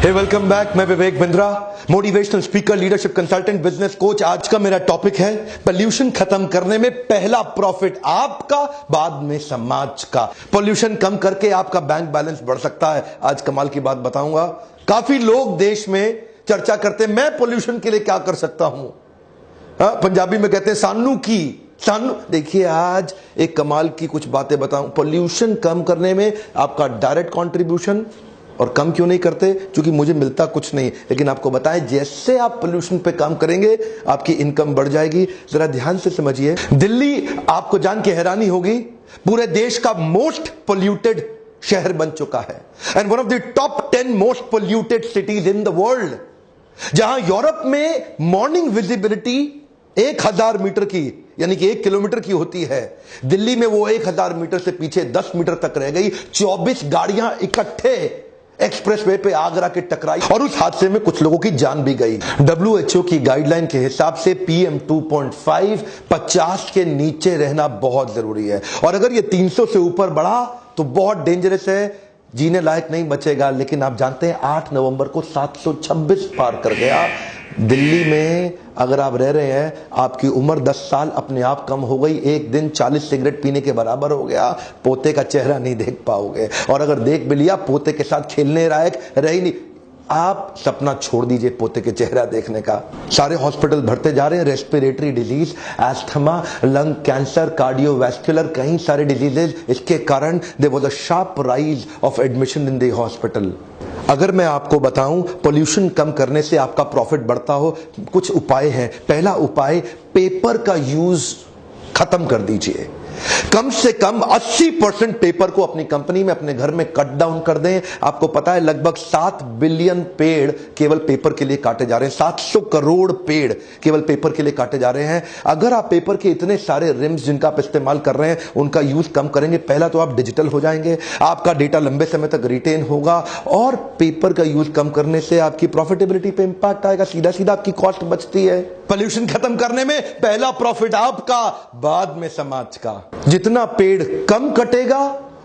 हे welcome back. मैं Vivek Bindra, motivational speaker, leadership consultant, business coach. आज का मेरा टॉपिक है पोल्यूशन खत्म करने में पहला प्रॉफिट आपका, बाद में समाज का। पोल्यूशन कम करके आपका बैंक बैलेंस बढ़ सकता है। आज कमाल की बात बताऊंगा। काफी लोग देश में चर्चा करते हैं, मैं पोल्यूशन के लिए क्या कर सकता हूं। पंजाबी में कहते हैं सानू की सानू। देखिए, आज एक कमाल की कुछ बातें बताऊं। पोल्यूशन कम करने में आपका डायरेक्ट कंट्रीब्यूशन, और कम क्यों नहीं करते? क्योंकि मुझे मिलता कुछ नहीं, लेकिन आपको बताएं जैसे आप पोल्यूशन पे काम करेंगे आपकी इनकम बढ़ जाएगी। जरा ध्यान से समझिए। दिल्ली, आपको जान के हैरानी होगी, पूरे देश का मोस्ट पोल्यूटेड शहर बन चुका है and one of the top 10 most polluted cities in the world. जहां यूरोप में मॉर्निंग विजिबिलिटी 1000 मीटर की, यानी कि 1 किलोमीटर की होती है, दिल्ली में वो 1000 मीटर से पीछे 10 मीटर तक रह गई। 24 गाड़ियां इकट्ठे एक्सप्रेसवे पे आगरा के टकराई और उस हादसे में कुछ लोगों की जान भी गई। WHO की गाइडलाइन के हिसाब से PM 2.5 50 के नीचे रहना बहुत जरूरी है, और अगर ये 300 से ऊपर बढ़ा तो बहुत डेंजरस है, जीने लायक नहीं बचेगा। लेकिन आप जानते हैं 8 नवंबर को 726 पार कर गया। दिल्ली में अगर आप रह रहे हैं, आपकी उम्र 10 साल अपने आप कम हो गई। एक दिन 40 सिगरेट पीने के बराबर हो गया। पोते का चेहरा नहीं देख पाओगे, और अगर देख भी लिया पोते के साथ खेलने लायक रह ही नहीं। आप सपना छोड़ दीजिए पोते के चेहरा देखने का। सारे हॉस्पिटल भरते जा रहे हैं। Respiratory disease, asthma, lung cancer, cardiovascular, कई सारे डिजीजेज। इसके कारण there was a sharp rise of admission in the hospital. अगर मैं आपको बताऊं पोल्यूशन कम करने से आपका प्रॉफिट बढ़ता हो, कुछ उपाय हैं। पहला उपाय, पेपर का यूज खत्म कर दीजिए। कम से कम 80% पेपर को अपनी कंपनी में, अपने घर में कट डाउन कर दें। आपको पता है लगभग 7 बिलियन पेड़ केवल पेपर के लिए काटे जा रहे हैं। 700 करोड़ पेड़ केवल पेपर के लिए काटे जा रहे हैं। अगर आप पेपर के इतने सारे रिम्स जिनका आप इस्तेमाल कर रहे हैं उनका यूज कम करेंगे, पहला तो आप डिजिटल हो जाएंगे, आपका डेटा लंबे समय तक रिटेन होगा, और पेपर का यूज कम करने से आपकी प्रॉफिटेबिलिटी पे इंपैक्ट आएगा। सीधा सीधा आपकी कॉस्ट बचती है। पोल्यूशन खत्म करने में पहला प्रॉफिट आपका, बाद में समाज का। जितना पेड़ कम कटेगा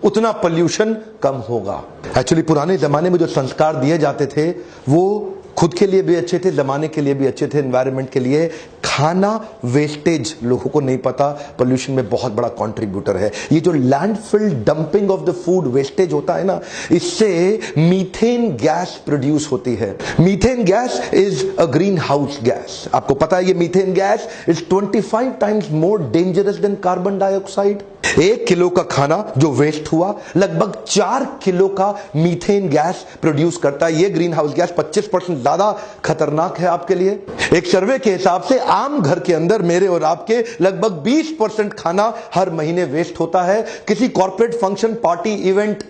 उतना पोल्यूशन कम होगा। एक्चुअली पुराने जमाने में जो संस्कार दिए जाते थे वो खुद के लिए भी अच्छे थे, जमाने के लिए भी अच्छे थे, एनवायरनमेंट के लिए। खाना वेस्टेज लोगों को नहीं पता, पोल्यूशन में बहुत बड़ा कंट्रीब्यूटर है। ये जो landfill dumping of the food wastage होता है ना, इससे मीथेन गैस प्रोड्यूस होती है। Methane gas is a green house gas. आपको पता है ये methane gas is 25 times more dangerous than carbon dioxide. 1 kilo का खाना जो वेस्ट हुआ लगभग 4 किलो का मीथेन गैस प्रोड्यूस करता है। ये ग्रीन हाउस गैस 25% ज्यादा खतरनाक है आपके लिए। एक सर्वे के हिसाब से आम घर के अंदर मेरे और आपके लगभग 20% खाना हर महीने वेस्ट होता है। किसी कॉर्पोरेट फंक्शन, पार्टी, इवेंट,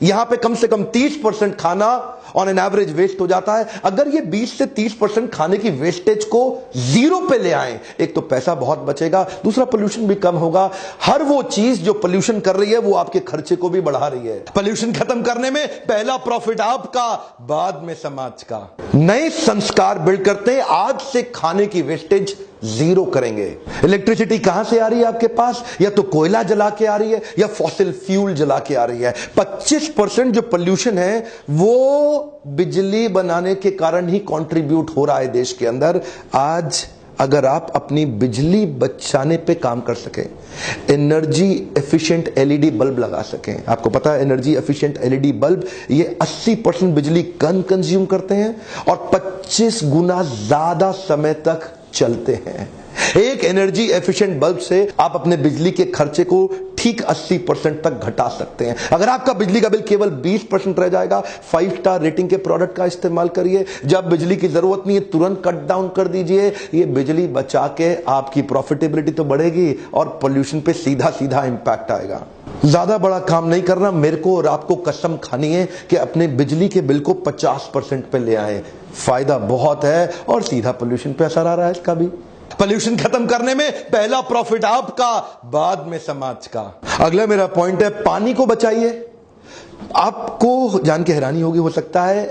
यहां पे कम से कम 30% खाना ऑन एन एवरेज वेस्ट हो जाता है। अगर ये 20 से 30% खाने की वेस्टेज को जीरो पे ले आए, एक तो पैसा बहुत बचेगा, दूसरा पोल्यूशन भी कम होगा। हर वो चीज जो पोल्यूशन कर रही है वो आपके खर्चे को भी बढ़ा रही है। पोल्यूशन खत्म करने में पहला प्रॉफिट आपका, बाद में समाज का। नए संस्कार बिल्ड करते हैं। आज से खाने की वेस्टेज जीरो करेंगे। इलेक्ट्रिसिटी कहां से आ रही है आपके पास? या तो कोयला जला के आ रही है या फॉसिल फ्यूल जला के आ रही है। 25% जो पोल्यूशन है वो बिजली बनाने के कारण ही कंट्रीब्यूट हो रहा है देश के अंदर। आज अगर आप अपनी बिजली बचाने पे काम कर सकें, एनर्जी एफिशिएंट LED बल्ब लगा सकें। आपको पता है एनर्जी एफिशिएंट LED बल्ब ये 80% बिजली कम कंज्यूम करते हैं और 25 गुना ज्यादा समय तक चलते हैं। एक एनर्जी एफिशिएंट बल्ब से आप अपने बिजली के खर्चे को ठीक 80% तक घटा सकते हैं। अगर आपका बिजली का बिल केवल 20% रह जाएगा, 5 स्टार रेटिंग के प्रोडक्ट का इस्तेमाल करिए। जब बिजली की जरूरत नहीं है तुरंत कट डाउन कर दीजिए। ये बिजली बचा के आपकी प्रॉफिटेबिलिटी तो बढ़ेगी और पोल्यूशन पे सीधा सीधा इंपैक्ट आएगा। ज्यादा बड़ा काम नहीं करना, मेरे को और आपको कसम खानी है कि अपने बिजली के बिल को 50% पे ले आए। फायदा बहुत है और सीधा पोल्यूशन पे असर आ रहा है इसका भी। पोल्यूशन खत्म करने में पहला प्रॉफिट आपका, बाद में समाज का। अगला मेरा पॉइंट है, पानी को बचाइए। आपको जान के हैरानी होगी, हो सकता है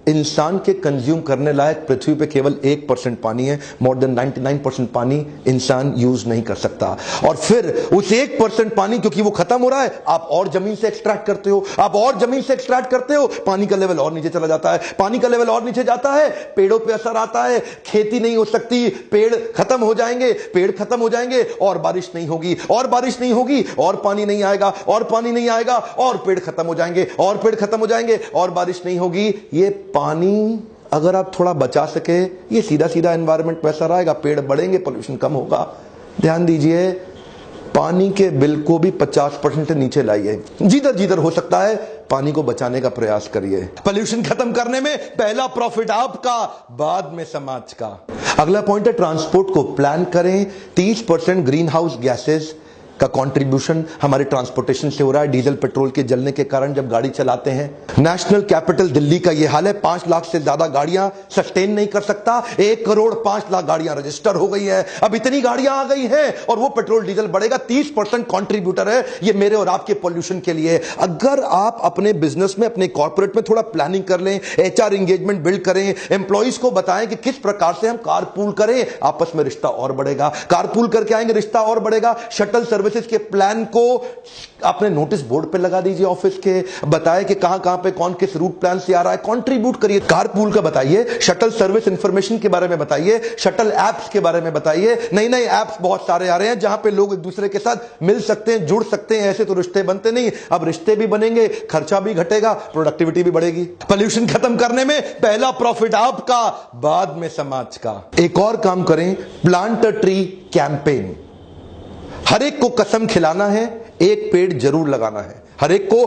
इंसान के कंज्यूम करने लायक पृथ्वी पे केवल 1% पानी है। मोर देन 99% पानी इंसान यूज नहीं कर सकता। और फिर उस 1% पानी क्योंकि वो खत्म हो रहा है, आप और जमीन से एक्सट्रैक्ट करते हो, आप और जमीन से एक्सट्रैक्ट करते हो, पानी का लेवल और नीचे चला जाता है। पानी का लेवल और नीचे जाता है, पेड़ों पे असर आता है, खेती नहीं हो सकती, पेड़ खत्म हो जाएंगे, पेड़ खत्म हो जाएंगे और बारिश नहीं होगी, और बारिश नहीं होगी और पानी नहीं आएगा, और पानी नहीं आएगा और पेड़ खत्म हो जाएंगे, और पेड़ खत्म हो जाएंगे और बारिश नहीं होगी। ये पानी अगर आप थोड़ा बचा सके, ये सीधा सीधा एनवायरनमेंट वैसा रहेगा, पेड़ बढ़ेंगे, पोल्यूशन कम होगा। ध्यान दीजिए, पानी के बिल को भी 50% से नीचे लाइए। जिधर जिधर हो सकता है पानी को बचाने का प्रयास करिए। पोल्यूशन खत्म करने में पहला प्रॉफिट आपका, बाद में समाज का। अगला पॉइंट है ट्रांसपोर्ट को प्लान करें। 30% ग्रीन हाउस गैसेस का कंट्रीब्यूशन हमारे ट्रांसपोर्टेशन से हो रहा है, डीजल पेट्रोल के जलने के कारण जब गाड़ी चलाते हैं। नेशनल कैपिटल दिल्ली का यह हाल है, 5 लाख से ज्यादा गाड़ियां सस्टेन नहीं कर सकता। 1 करोड़ 5 लाख गाड़ियां रजिस्टर हो गई है। अब इतनी गाड़ियां आ गई हैं और वो पेट्रोल डीजल बढ़ेगा। 30% कंट्रीब्यूटर है ये मेरे और आपके पोल्यूशन के लिए। अगर आप अपने बिजनेस में, अपने कॉर्पोरेट में थोड़ा प्लानिंग कर लें, एचआर एंगेजमेंट बिल्ड करें, एम्प्लॉइज को बताएं कि किस प्रकार से हम कारपूल करें, आपस में रिश्ता और बढ़ेगा। कारपूल करके आएंगे, रिश्ता और बढ़ेगा। शटल सर्विसेज के प्लान को अपने नोटिस बोर्ड पे लगा दीजिए ऑफिस के, बताएं कि कहां कहां पे कौन किस रूट प्लान से आ रहा है, कंट्रीब्यूट करिए। कारपूल का बताइए, शटल सर्विस इंफॉर्मेशन के बारे में बताइए, शटल एप्स के बारे में बताइए। नई नई एप्स बहुत सारे आ रहे हैं जहां पे लोग एक दूसरे के साथ मिल सकते हैं, जुड़ सकते हैं। ऐसे तो रिश्ते बनते नहीं, अब रिश्ते भी बनेंगे, खर्चा भी घटेगा, प्रोडक्टिविटी भी बढ़ेगी। पोल्यूशन खत्म करने में पहला प्रॉफिट आपका, बाद में समाज का। एक और काम करें, प्लांट अ ट्री कैंपेन। हर एक को कसम खिलाना है, एक पेड़ जरूर लगाना है। हर एक को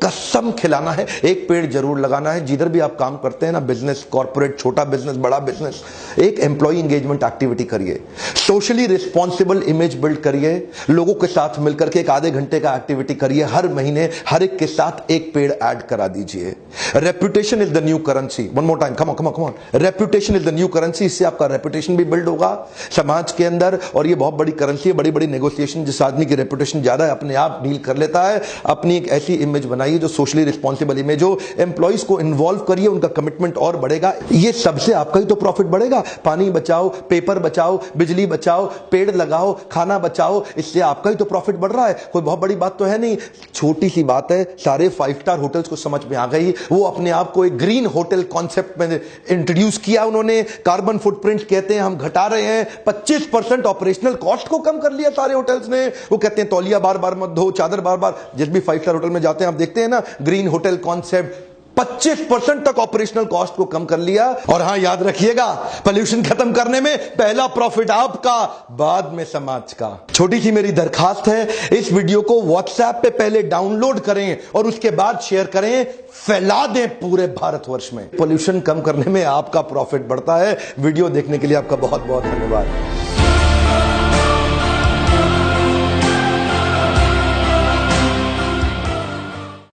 कसम खिलाना है, एक पेड़ जरूर लगाना है। जिधर भी आप काम करते हैं ना, बिजनेस, कॉर्पोरेट, छोटा बिजनेस, बड़ा बिजनेस, एक एम्प्लॉय एंगेजमेंट एक्टिविटी करिए। सोशली रिस्पॉन्सिबल इमेज बिल्ड करिए। लोगों के साथ मिलकर के एक आधे घंटे का एक्टिविटी करिए। हर महीने हर एक के साथ एक पेड़ ऐड करा दीजिए। Reputation is the new currency. One more time, come on come on come on. Reputation is the new currency. इससे आपका रेपुटेशन भी बिल्ड होगा समाज के अंदर, और ये बहुत बड़ी करेंसी है। बड़ी बड़ी नेगोशिएशन, जिस आदमी की रेपुटेशन ज्यादा है अपने आप डील कर लेता है। अपनी एक ऐसी इमेज बनाइए जो सोशली रिस्पॉन्सिबल इमेज हो। एम्प्लॉइज को इन्वॉल्व करिए, उनका कमिटमेंट और बढ़ेगा। ये सबसे आपका ही तो प्रॉफिट बढ़ेगा। पानी बचाओ, पेपर बचाओ, बिजली बचाओ, पेड़ लगाओ, खाना बचाओ, इससे आपका ही तो प्रॉफिट बढ़ रहा है। कोई बहुत बड़ी बात तो है नहीं, छोटी सी बात है। सारे 5 स्टार होटल्स को समझ में आ गई। वो अपने आप को एक ग्रीन होटल कॉन्सेप्ट में इंट्रोड्यूस किया उन्होंने। कार्बन फुटप्रिंट कहते हैं हम घटा रहे हैं। 25% ऑपरेशनल कॉस्ट को कम कर लिया सारे होटल्स ने। वो कहते हैं तौलिया बार बार मत धो, चादर बार बार। जिस भी 5 स्टार होटल में जाते हैं आप देखते हैं ना, ग्रीन होटल कॉन्सेप्ट, 25% तक ऑपरेशनल कॉस्ट को कम कर लिया। और हां, याद रखिएगा, पोल्यूशन खत्म करने में पहला प्रॉफिट आपका, बाद में समाज का। छोटी सी मेरी दरखास्त है, इस वीडियो को व्हाट्सएप पे पहले डाउनलोड करें और उसके बाद शेयर करें, फैला दें पूरे भारतवर्ष में। पोल्यूशन कम करने में आपका प्रॉफिट बढ़ता है। वीडियो देखने के लिए आपका बहुत बहुत धन्यवाद।